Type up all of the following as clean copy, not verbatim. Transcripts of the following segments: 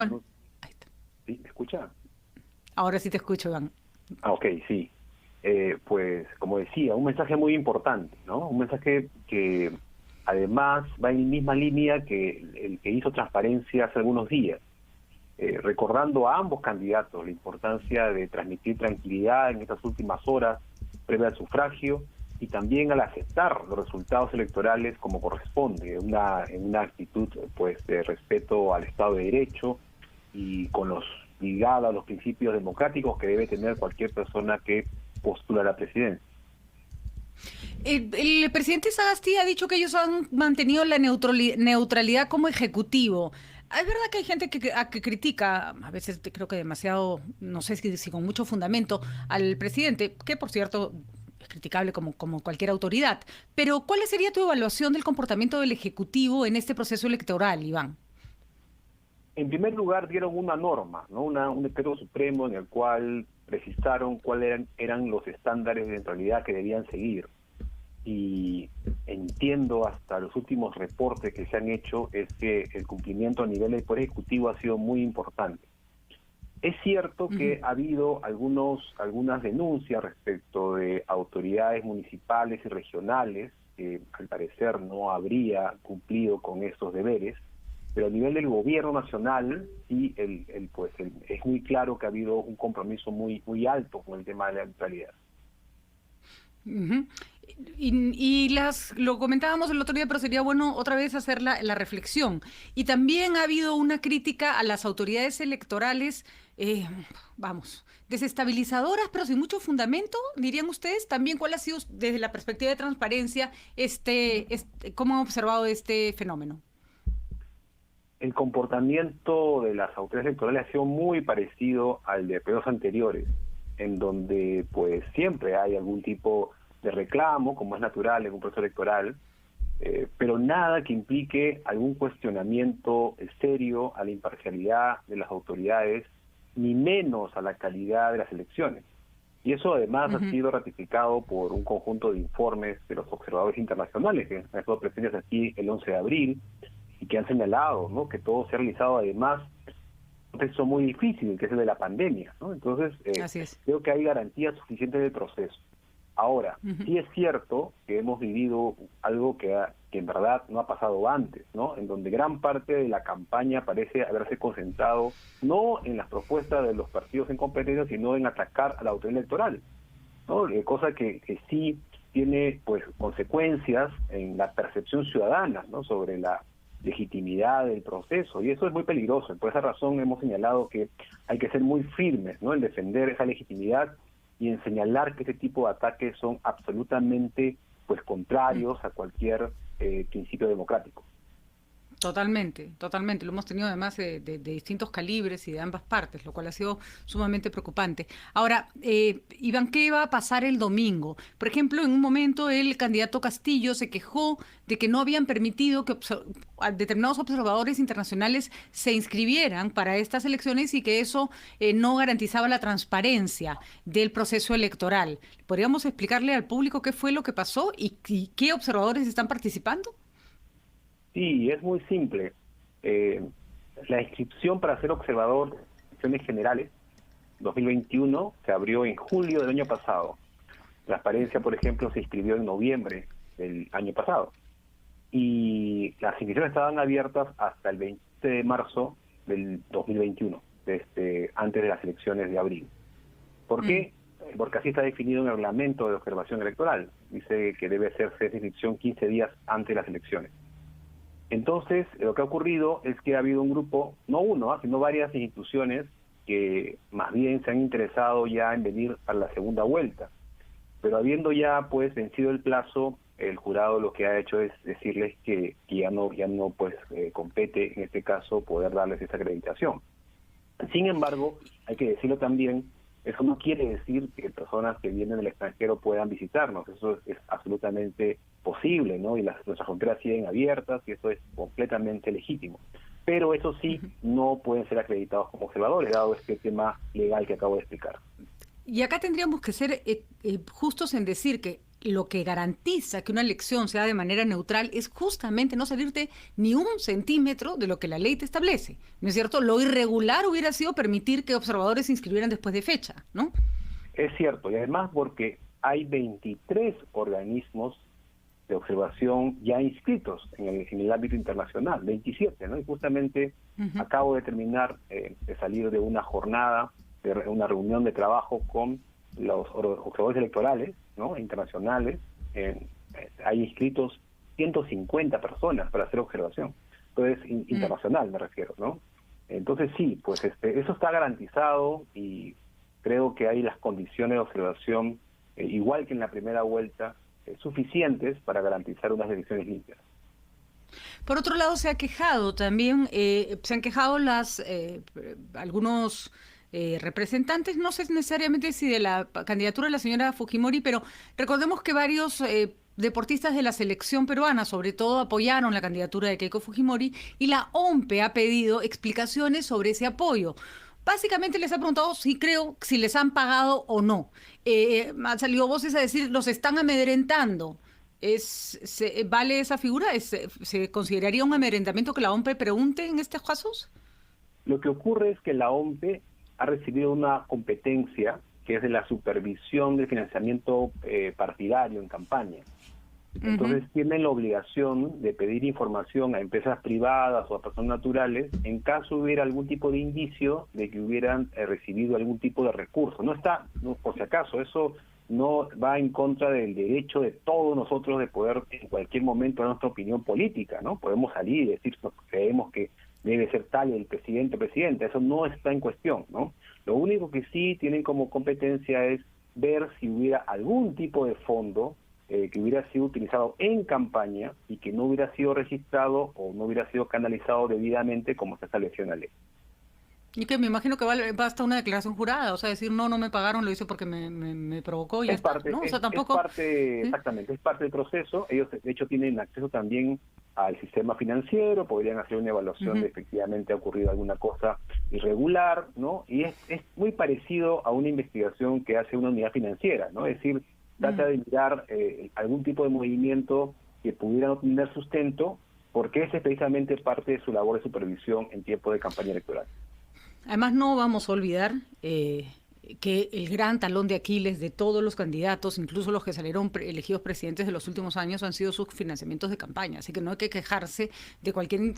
Bueno, No, ahí está. ¿sí? ¿Me escucha? Ahora sí te escucho, Iván. Ok, sí. Pues, como decía, un mensaje muy importante, ¿no? Un mensaje que además va en la misma línea que el que hizo Transparencia hace algunos días, recordando a ambos candidatos la importancia de transmitir tranquilidad en estas últimas horas previa al sufragio y también al aceptar los resultados electorales como corresponde, en una actitud pues de respeto al Estado de Derecho y con los ligada a los principios democráticos que debe tener cualquier persona que postula a la presidencia. El presidente Sagasti ha dicho que ellos han mantenido la neutralidad como ejecutivo. Es verdad que hay gente que critica, a veces creo que demasiado, no sé si con mucho fundamento, al presidente, que por cierto es criticable como cualquier autoridad. Pero ¿cuál sería tu evaluación del comportamiento del Ejecutivo en este proceso electoral, Iván? En primer lugar, dieron una norma, ¿no? Un decreto supremo en el cual precisaron cuáles eran los estándares de neutralidad que debían seguir. Y entiendo hasta los últimos reportes que se han hecho es que el cumplimiento a nivel del Poder Ejecutivo ha sido muy importante. Es cierto Ujú. que ha habido algunas denuncias respecto de autoridades municipales y regionales que al parecer no habría cumplido con estos deberes, pero a nivel del gobierno nacional sí es muy claro que ha habido un compromiso muy alto con el tema de la neutralidad. Ujú. Lo comentábamos el otro día, pero sería bueno otra vez hacer la reflexión. Y también ha habido una crítica a las autoridades electorales, vamos, desestabilizadoras, pero sin mucho fundamento, dirían ustedes. También, ¿cuál ha sido desde la perspectiva de transparencia, cómo han observado este fenómeno? El comportamiento de las autoridades electorales ha sido muy parecido al de periodos anteriores, en donde pues siempre hay algún tipo de reclamo, como es natural en un proceso electoral, pero nada que implique algún cuestionamiento serio a la imparcialidad de las autoridades, ni menos a la calidad de las elecciones. Y eso además ha Ujú. sido ratificado por un conjunto de informes de los observadores internacionales que han estado presentes aquí el 11 de abril y que han señalado, ¿no?, que todo se ha realizado además en un contexto muy difícil, que es el de la pandemia, ¿no? Entonces, Así es. creo que hay garantías suficientes del proceso. Ahora, Ujú. sí es cierto que hemos vivido algo que en verdad no ha pasado antes, ¿no? En donde gran parte de la campaña parece haberse concentrado no en las propuestas de los partidos en competencia, sino en atacar a la autoridad electoral, ¿no? Cosa que sí tiene pues consecuencias en la percepción ciudadana, ¿no?, sobre la legitimidad del proceso, y eso es muy peligroso. Por esa razón hemos señalado que hay que ser muy firmes, ¿no?, en defender esa legitimidad y en señalar que este tipo de ataques son absolutamente pues contrarios a cualquier principio democrático. Totalmente, totalmente. Lo hemos tenido además de distintos calibres y de ambas partes, lo cual ha sido sumamente preocupante. Ahora, Iván, ¿qué va a pasar el domingo? Por ejemplo, en un momento el candidato Castillo se quejó de que no habían permitido que a determinados observadores internacionales se inscribieran para estas elecciones y que eso no garantizaba la transparencia del proceso electoral. ¿Podríamos explicarle al público qué fue lo que pasó y qué observadores están participando? Sí, es muy simple. Eh, la inscripción para ser observador de elecciones generales 2021 se abrió en julio del año pasado. Transparencia, por ejemplo, se inscribió en noviembre del año pasado. Y las inscripciones estaban abiertas hasta el 20 de marzo del 2021, antes de las elecciones de abril. ¿Por Mm. qué? Porque así está definido en el reglamento de observación electoral. Dice que debe hacerse esa inscripción 15 días antes de las elecciones. Entonces, lo que ha ocurrido es que ha habido un grupo, no uno, sino varias instituciones que más bien se han interesado ya en venir a la segunda vuelta. Pero habiendo ya pues vencido el plazo, el jurado lo que ha hecho es decirles que ya no pues compete en este caso poder darles esa acreditación. Sin embargo, hay que decirlo también, eso no quiere decir que personas que vienen del extranjero puedan visitarnos. Eso es absolutamente posible, ¿no? Y nuestras fronteras siguen abiertas y eso es completamente legítimo. Pero eso sí, no pueden ser acreditados como observadores, dado este tema legal que acabo de explicar. Y acá tendríamos que ser justos en decir que lo que garantiza que una elección sea de manera neutral es justamente no salirte ni un centímetro de lo que la ley te establece, ¿no es cierto? Lo irregular hubiera sido permitir que observadores se inscribieran después de fecha, ¿no? Es cierto, y además porque hay 23 organismos de observación ya inscritos en el ámbito internacional, 27, ¿no? Y justamente acabo de terminar de salir de una jornada, de una reunión de trabajo con los observadores electorales, ¿no? Internacionales. Hay inscritos 150 personas para hacer observación. Entonces, internacional me refiero, ¿no? Entonces sí, pues eso está garantizado y creo que hay las condiciones de observación, igual que en la primera vuelta, suficientes para garantizar unas elecciones limpias. Por otro lado, se ha quejado también, se han quejado algunos representantes, no sé necesariamente si de la candidatura de la señora Fujimori, pero recordemos que varios deportistas de la selección peruana, sobre todo, apoyaron la candidatura de Keiko Fujimori y la OMPE ha pedido explicaciones sobre ese apoyo. Básicamente les ha preguntado si les han pagado o no. Han salido voces a decir, los están amedrentando. ¿Vale esa figura? ¿Se consideraría un amedrentamiento que la OMPE pregunte en estos casos? Lo que ocurre es que la OMPE ha recibido una competencia que es de la supervisión del financiamiento partidario en campaña. Entonces tienen la obligación de pedir información a empresas privadas o a personas naturales en caso hubiera algún tipo de indicio de que hubieran recibido algún tipo de recurso. Por si acaso, eso no va en contra del derecho de todos nosotros de poder en cualquier momento dar nuestra opinión política, ¿no? Podemos salir y decir que creemos que debe ser tal el presidente o presidenta, eso no está en cuestión, ¿no? Lo único que sí tienen como competencia es ver si hubiera algún tipo de fondo que hubiera sido utilizado en campaña y que no hubiera sido registrado o no hubiera sido canalizado debidamente como se estableció en la ley. Y que me imagino que basta una declaración jurada, o sea, decir no me pagaron, lo hice porque me provocó y ya está, ¿no? O sea, tampoco... Exactamente, es parte del proceso. Ellos, de hecho, tienen acceso también al sistema financiero, podrían hacer una evaluación de efectivamente ha ocurrido alguna cosa irregular, ¿no? Y es muy parecido a una investigación que hace una unidad financiera, ¿no? Es decir, trata de mirar algún tipo de movimiento que pudiera no tener sustento, porque ese es precisamente parte de su labor de supervisión en tiempo de campaña electoral. Además, no vamos a olvidar que el gran talón de Aquiles de todos los candidatos, incluso los que salieron elegidos presidentes de los últimos años, han sido sus financiamientos de campaña. Así que no hay que quejarse de cualquier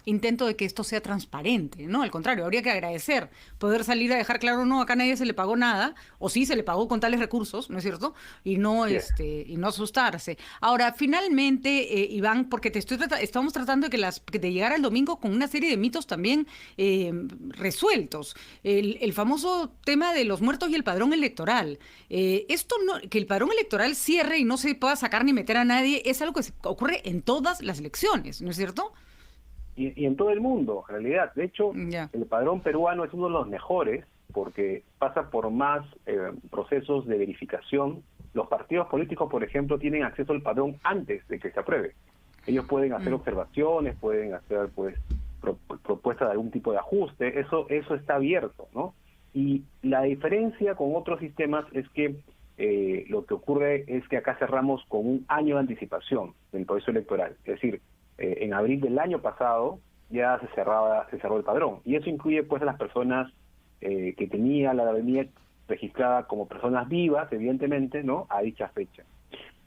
intento de que esto sea transparente, ¿no? Al contrario, habría que agradecer, poder salir a dejar claro, no, acá nadie se le pagó nada, o sí se le pagó con tales recursos, ¿no es cierto? Y no, y no asustarse. Ahora, finalmente, Iván, porque estamos tratando de llegar al domingo con una serie de mitos también resueltos. El famoso tema de los muertos y el padrón electoral. Esto no, que el padrón electoral cierre y no se pueda sacar ni meter a nadie, es algo que ocurre en todas las elecciones, ¿no es cierto? Y en todo el mundo, en realidad. De hecho, el padrón peruano es uno de los mejores porque pasa por más procesos de verificación. Los partidos políticos, por ejemplo, tienen acceso al padrón antes de que se apruebe. Ellos pueden hacer observaciones, pueden hacer, pues, propuesta de algún tipo de ajuste, eso está abierto, ¿no? Y la diferencia con otros sistemas es que lo que ocurre es que acá cerramos con un año de anticipación del proceso electoral, es decir, en abril del año pasado ya se cerró el padrón, y eso incluye pues a las personas que tenía la venía registrada como personas vivas, evidentemente, ¿no? A dicha fecha.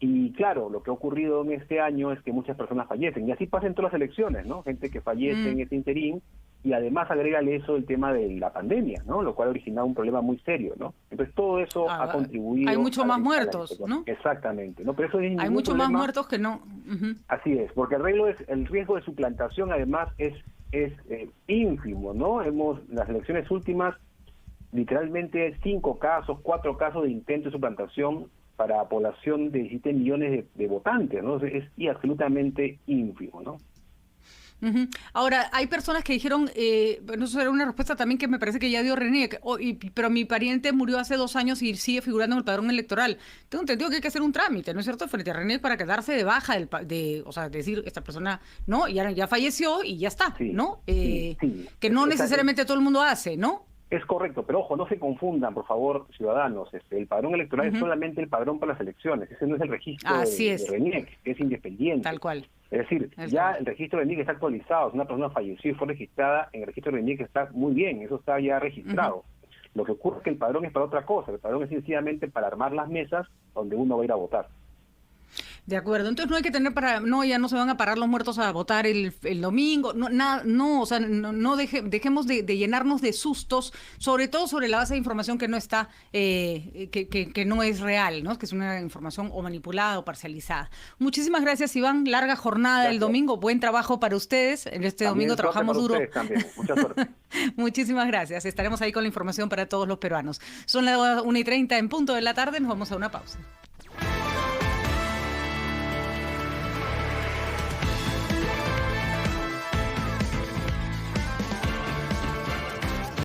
Y claro, lo que ha ocurrido en este año es que muchas personas fallecen, y así pasa en todas las elecciones, ¿no? Gente que fallece en este interín, y además agrégale eso el tema de la pandemia, ¿no? Lo cual ha originado un problema muy serio, ¿no? Entonces todo eso ha contribuido... Hay mucho más muertos, ¿no? Exactamente, ¿no? Pero eso es hay mucho más muertos que no. Así es, porque el riesgo de suplantación además es ínfimo, ¿no? Las elecciones últimas, literalmente 4 casos de intento de suplantación para población de 17 millones de votantes, ¿no? Es absolutamente ínfimo, ¿no? Ahora, hay personas que dijeron, eso era una respuesta también que me parece que ya dio René, pero mi pariente murió hace 2 años y sigue figurando en el padrón electoral. Tengo entendido que hay que hacer un trámite, ¿no es cierto?, frente a René para quedarse de baja, o sea, decir, esta persona, ¿no?, ya falleció y ya está, ¿no? Que no necesariamente todo el mundo hace, ¿no? Es correcto, pero ojo, no se confundan, por favor, ciudadanos. El padrón electoral es solamente el padrón para las elecciones. Ese no es el registro de RENIEC, que es independiente. Tal cual. Es decir, el registro de RENIEC está actualizado. Si una persona falleció y fue registrada en el registro de RENIEC, está muy bien, eso está ya registrado. Lo que ocurre es que el padrón es para otra cosa. El padrón es sencillamente para armar las mesas donde uno va a ir a votar. De acuerdo, entonces no hay que tener ya no se van a parar los muertos a votar el domingo, o sea, dejemos de llenarnos de sustos, sobre todo sobre la base de información que no está, que no es real, ¿no? Que es una información o manipulada o parcializada. Muchísimas gracias, Iván, larga jornada el domingo, buen trabajo para ustedes, domingo trabajamos duro. Mucha suerte. Muchísimas gracias, estaremos ahí con la información para todos los peruanos. Son las 1:30 en punto de la tarde, nos vamos a una pausa.